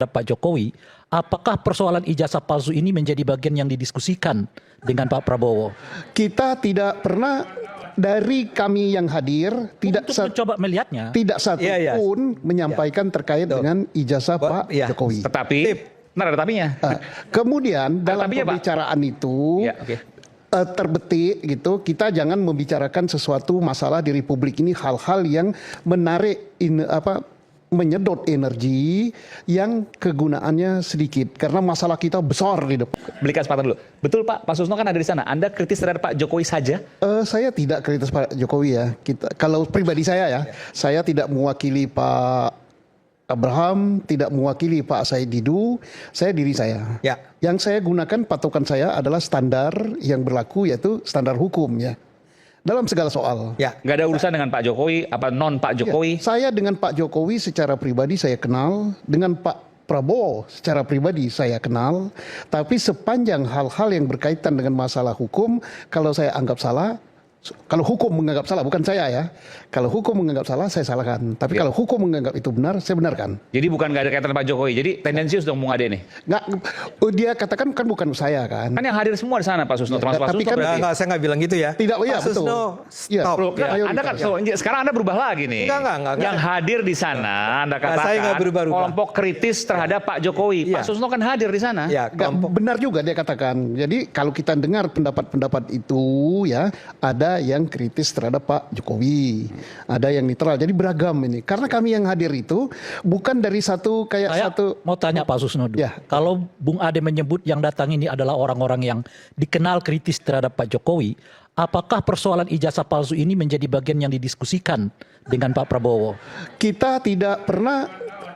Pak Jokowi, apakah persoalan ijazah palsu ini menjadi bagian yang didiskusikan dengan Pak Prabowo? Kita tidak pernah, dari kami yang hadir tidak mencoba melihatnya, tidak satu pun menyampaikan terkait dengan ijazah Pak Jokowi. Tetapi, ada tapinya. Kemudian dalam tapinya, pembicaraan itu terbetik gitu, kita jangan membicarakan sesuatu masalah di Republik ini, hal-hal yang menarik menyedot energi yang kegunaannya sedikit, karena masalah kita besar di depan. Belikan kesempatan dulu. Betul Pak Susno kan ada di sana. Anda kritis terhadap Pak Jokowi saja? Saya tidak kritis Pak Jokowi ya. Kalau pribadi saya saya tidak mewakili Pak Abraham, tidak mewakili Pak Said Didu, saya diri saya. Yang saya gunakan, patokan saya adalah standar yang berlaku, yaitu standar hukum ya. Dalam segala soal. Nggak ada urusan dengan Pak Jokowi, apa non Pak Jokowi? Saya dengan Pak Jokowi secara pribadi saya kenal, dengan Pak Prabowo secara pribadi saya kenal, tapi sepanjang hal-hal yang berkaitan dengan masalah hukum, kalau saya anggap salah, kalau hukum menganggap salah, bukan saya ya. Kalau hukum menganggap salah, saya salahkan. Tapi kalau hukum menganggap itu benar, saya benarkan. Jadi bukan nggak ada kaitan Pak Jokowi. Jadi tendensius dong Bung Ade nih. Nggak, dia katakan kan bukan saya kan. Kan yang hadir semua di sana Pak Susno. Termasuk Pak tapi Susno. kan saya nggak bilang gitu ya. Tidak, Pak betul. Susno, stop. Anda kan sekarang Anda berubah lagi nih. Enggak. Yang hadir di sana Anda katakan saya nggak berubah-ubah. kelompok kritis terhadap Pak Jokowi. Pak Susno kan hadir di sana. Benar juga dia katakan. Jadi kalau kita dengar pendapat-pendapat itu ya, ada yang kritis terhadap Pak Jokowi, ada yang netral. Jadi beragam ini. Karena kami yang hadir itu bukan dari satu Saya mau tanya Pak Susno dulu. Kalau Bung Ade menyebut yang datang ini adalah orang-orang yang dikenal kritis terhadap Pak Jokowi, apakah persoalan ijazah palsu ini menjadi bagian yang didiskusikan dengan Pak Prabowo? Kita tidak pernah,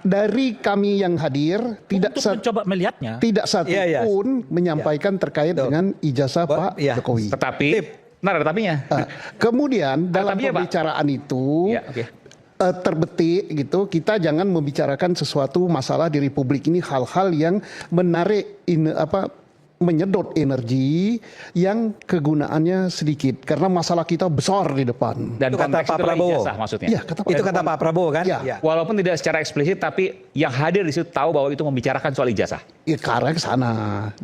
dari kami yang hadir tidak mencoba melihatnya, tidak satu pun menyampaikan terkait dengan ijazah Pak Jokowi. Tetapi ada tapinya. Kemudian dalam pembicaraan itu terbetik gitu, kita jangan membicarakan sesuatu masalah di Republik ini, hal-hal yang menarik menyedot energi yang kegunaannya sedikit, karena masalah kita besar di depan. Dan itu kata Pak Prabowo maksudnya. Itu kata Pak Prabowo kan? Walaupun tidak secara eksplisit, tapi yang hadir di situ tahu bahwa itu membicarakan soal ijazah. Ya, ke arah ke sana.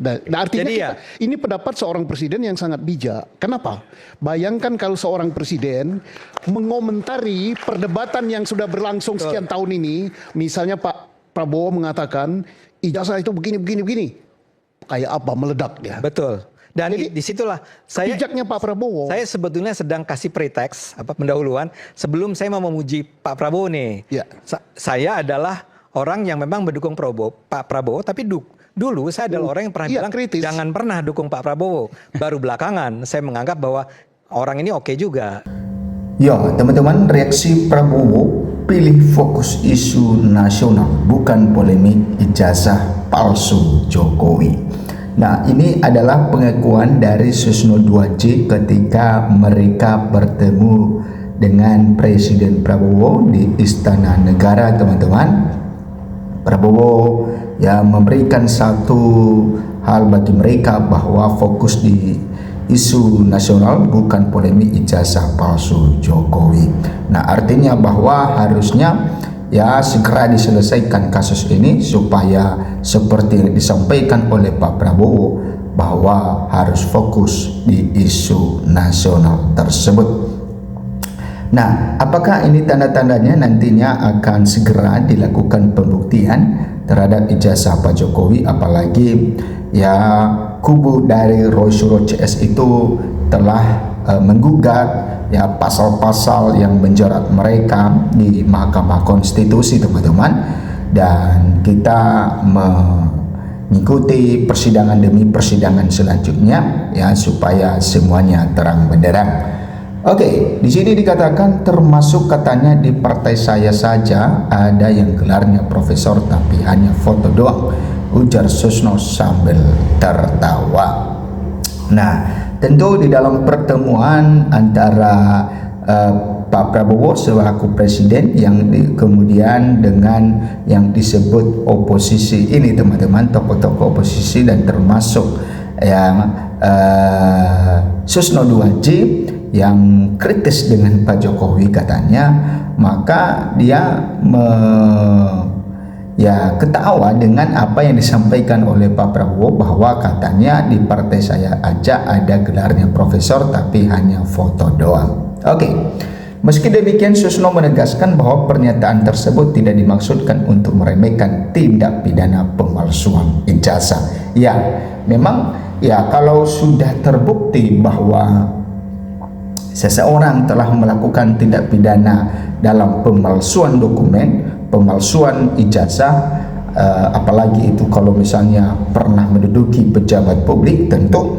Nah, artinya ini pendapat seorang presiden yang sangat bijak. Kenapa? Bayangkan kalau seorang presiden mengomentari perdebatan yang sudah berlangsung sekian tahun ini, misalnya Pak Prabowo mengatakan ijazah itu begini. Kayak apa, meledak dia. Betul. Dan disitulah bijaknya Pak Prabowo. Saya sebetulnya sedang kasih preteks, pendahuluan, sebelum saya mau memuji Pak Prabowo nih. Saya adalah orang yang memang mendukung Pak Prabowo, tapi dulu saya adalah orang yang pernah bilang kritis. Jangan pernah dukung Pak Prabowo. Baru belakangan saya menganggap bahwa orang ini oke juga. Ya teman-teman, reaksi Prabowo, pilih fokus isu nasional, bukan polemik ijazah palsu Jokowi. Nah, ini adalah pengakuan dari Susno 2J ketika mereka bertemu dengan Presiden Prabowo di Istana Negara, teman-teman. Prabowo yang memberikan satu hal bagi mereka, bahwa fokus di isu nasional bukan polemik ijazah palsu Jokowi. Nah, artinya bahwa harusnya segera diselesaikan kasus ini, supaya seperti yang disampaikan oleh Pak Prabowo, bahwa harus fokus di isu nasional tersebut. Nah, apakah ini tanda-tandanya nantinya akan segera dilakukan pembuktian terhadap ijazah Pak Jokowi, apalagi kubu dari Roy Suryo CS itu telah menggugat pasal-pasal yang menjerat mereka di Mahkamah Konstitusi, teman-teman. Dan kita mengikuti persidangan demi persidangan selanjutnya supaya semuanya terang benderang. Oke, di sini dikatakan termasuk katanya di partai saya saja ada yang gelarnya profesor tapi hanya foto doang, ujar Susno sambil tertawa. Nah, tentu di dalam pertemuan antara Pak Prabowo selaku presiden yang kemudian dengan yang disebut oposisi ini, teman-teman, tokoh-tokoh oposisi, dan termasuk yang Susno 2J yang kritis dengan Pak Jokowi katanya, maka dia ya ketawa dengan apa yang disampaikan oleh Pak Prabowo bahwa katanya di partai saya aja ada gelarnya profesor tapi hanya foto doang. Oke. Meski demikian, Susno menegaskan bahwa pernyataan tersebut tidak dimaksudkan untuk meremehkan tindak pidana pemalsuan ijazah. Ya, memang ya kalau sudah terbukti bahwa seseorang telah melakukan tindak pidana dalam pemalsuan dokumen, pemalsuan ijazah, apalagi itu kalau misalnya pernah menduduki pejabat publik, tentu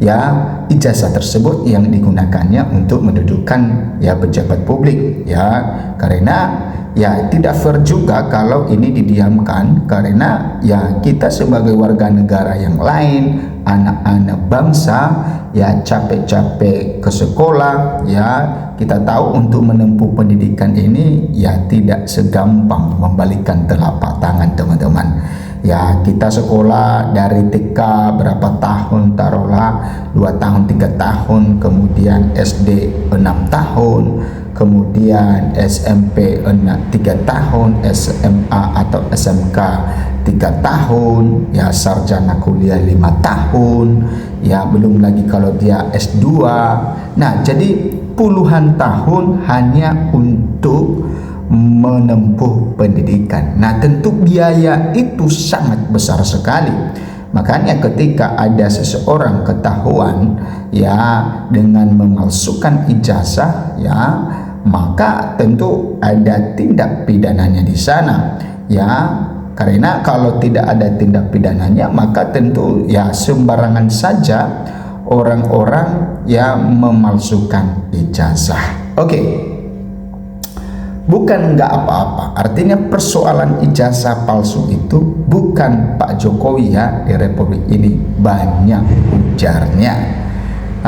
ya ijazah tersebut yang digunakannya untuk mendudukan ya pejabat publik, ya karena ya tidak fair juga kalau ini didiamkan, karena ya kita sebagai warga negara yang lain, anak-anak bangsa ya capek-capek ke sekolah, ya kita tahu untuk menempuh pendidikan ini ya tidak segampang membalikkan telapak tangan teman-teman. Ya kita sekolah dari TK berapa tahun, taruhlah 2 tahun 3 tahun, kemudian SD 6 tahun, kemudian SMP 3 tahun, SMA atau SMK 3 tahun, ya sarjana kuliah 5 tahun, ya belum lagi kalau dia S2. Nah jadi puluhan tahun hanya untuk menempuh pendidikan. Nah tentu biaya itu sangat besar sekali. Makanya ketika ada seseorang ketahuan ya dengan memalsukan ijazah, ya maka tentu ada tindak pidananya di sana, ya karena kalau tidak ada tindak pidananya maka tentu ya sembarangan saja orang-orang yang memalsukan ijazah. Oke. Bukan nggak apa-apa, artinya persoalan ijazah palsu itu bukan Pak Jokowi ya di Republik ini, banyak ujarnya.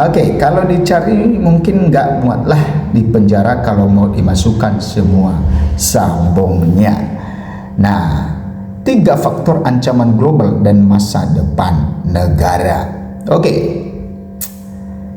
Oke, kalau dicari mungkin nggak muatlah di penjara kalau mau dimasukkan semua sambungnya. Nah, 3 faktor ancaman global dan masa depan negara. Oke.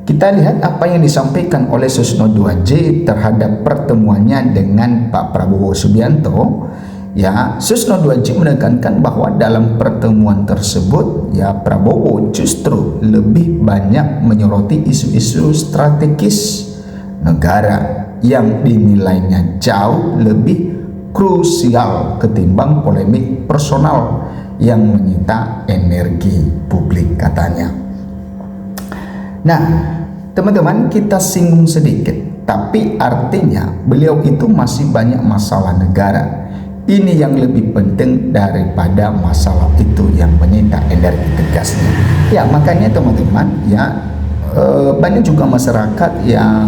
Kita lihat apa yang disampaikan oleh Susno 2J terhadap pertemuannya dengan Pak Prabowo Subianto. Ya, Susno 2J menekankan bahwa dalam pertemuan tersebut ya Prabowo justru lebih banyak menyoroti isu-isu strategis negara yang dinilainya jauh lebih krusial ketimbang polemik personal yang menyita energi publik katanya. Nah, teman-teman kita singgung sedikit, tapi artinya beliau itu masih banyak masalah negara. Ini yang lebih penting daripada masalah itu yang menyita energi tegasnya. Ya makanya teman-teman ya banyak juga masyarakat yang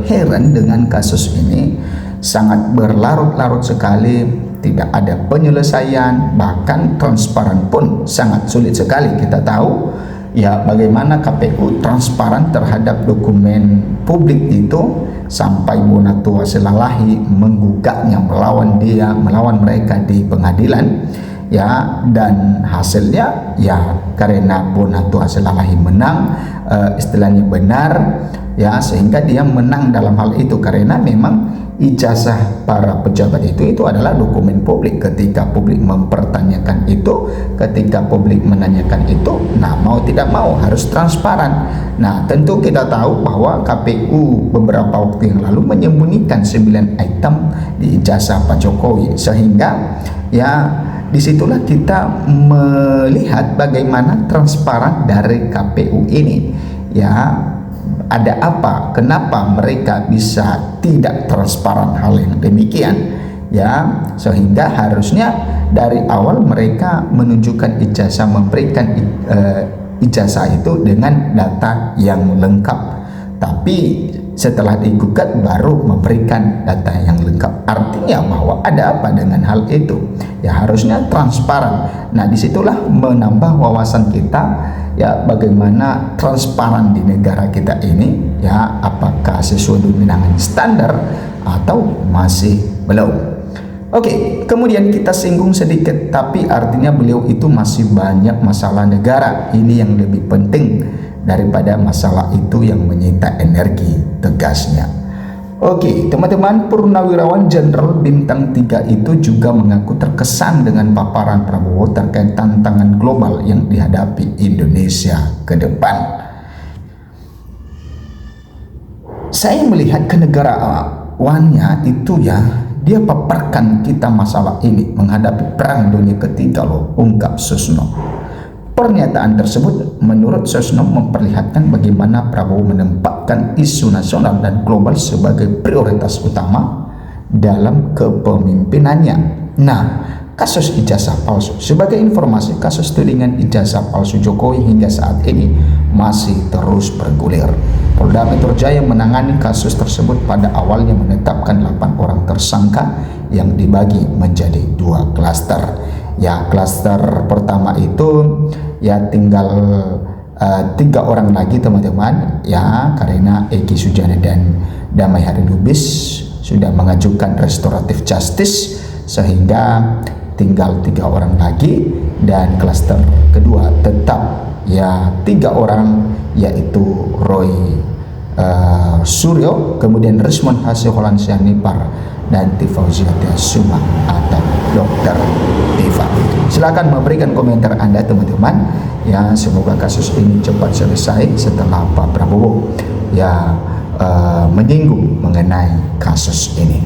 heran dengan kasus ini, sangat berlarut-larut sekali, tidak ada penyelesaian, bahkan transparan pun sangat sulit sekali. Kita tahu ya bagaimana KPU transparan terhadap dokumen publik itu sampai Bonatua Selalahi menggugatnya, melawan mereka di pengadilan ya, dan hasilnya ya karena Bonatua Selalahi menang, istilahnya benar ya, sehingga dia menang dalam hal itu karena memang ijazah para pejabat itu adalah dokumen publik. Ketika publik mempertanyakan itu, ketika publik menanyakan itu, nah mau tidak mau harus transparan. Nah tentu kita tahu bahwa KPU beberapa waktu yang lalu menyembunyikan 9 item di ijazah Pak Jokowi, sehingga ya disitulah kita melihat bagaimana transparan dari KPU ini. Ya ada apa? Kenapa mereka bisa tidak transparan hal yang demikian? Ya, sehingga harusnya dari awal mereka menunjukkan ijazah, memberikan ijazah itu dengan data yang lengkap. Tapi setelah digugat baru memberikan data yang lengkap. Artinya bahwa ada apa dengan hal itu? Ya harusnya transparan. Nah disitulah menambah wawasan kita ya bagaimana transparan di negara kita ini, ya apakah sesuai dengan standar atau masih belum. Oke, kemudian kita singgung sedikit, tapi artinya beliau itu masih banyak masalah negara. Ini yang lebih penting daripada masalah itu yang menyita energi tegasnya. Oke, teman-teman, Purnawirawan Jenderal Bintang 3 itu juga mengaku terkesan dengan paparan Prabowo terkait tantangan global yang dihadapi Indonesia ke depan. Saya melihat kenegarawannya itu ya, dia paparkan kita masalah ini menghadapi perang dunia ketiga loh, ungkap Susno. Pernyataan tersebut menurut Susno memperlihatkan bagaimana Prabowo menempatkan isu nasional dan global sebagai prioritas utama dalam kepemimpinannya. Nah, kasus ijazah palsu. Sebagai informasi, kasus tudingan ijazah palsu Jokowi hingga saat ini masih terus bergulir. Polda Metro Jaya menangani kasus tersebut, pada awalnya menetapkan 8 orang tersangka yang dibagi menjadi 2 klaster. Ya, klaster pertama itu ya tinggal 3 orang lagi teman-teman ya, karena Egi Sujana dan Damai Hari Lubis sudah mengajukan restoratif justice sehingga tinggal 3 orang lagi. Dan klaster kedua tetap ya 3 orang, yaitu Roy Suryo, kemudian Rismon Hasih Holansyah Nipar, dan Tifauzia Suma atau Dr. Tifa. Silakan memberikan komentar Anda teman-teman ya, semoga kasus ini cepat selesai setelah Pak Prabowo ya menyinggung mengenai kasus ini.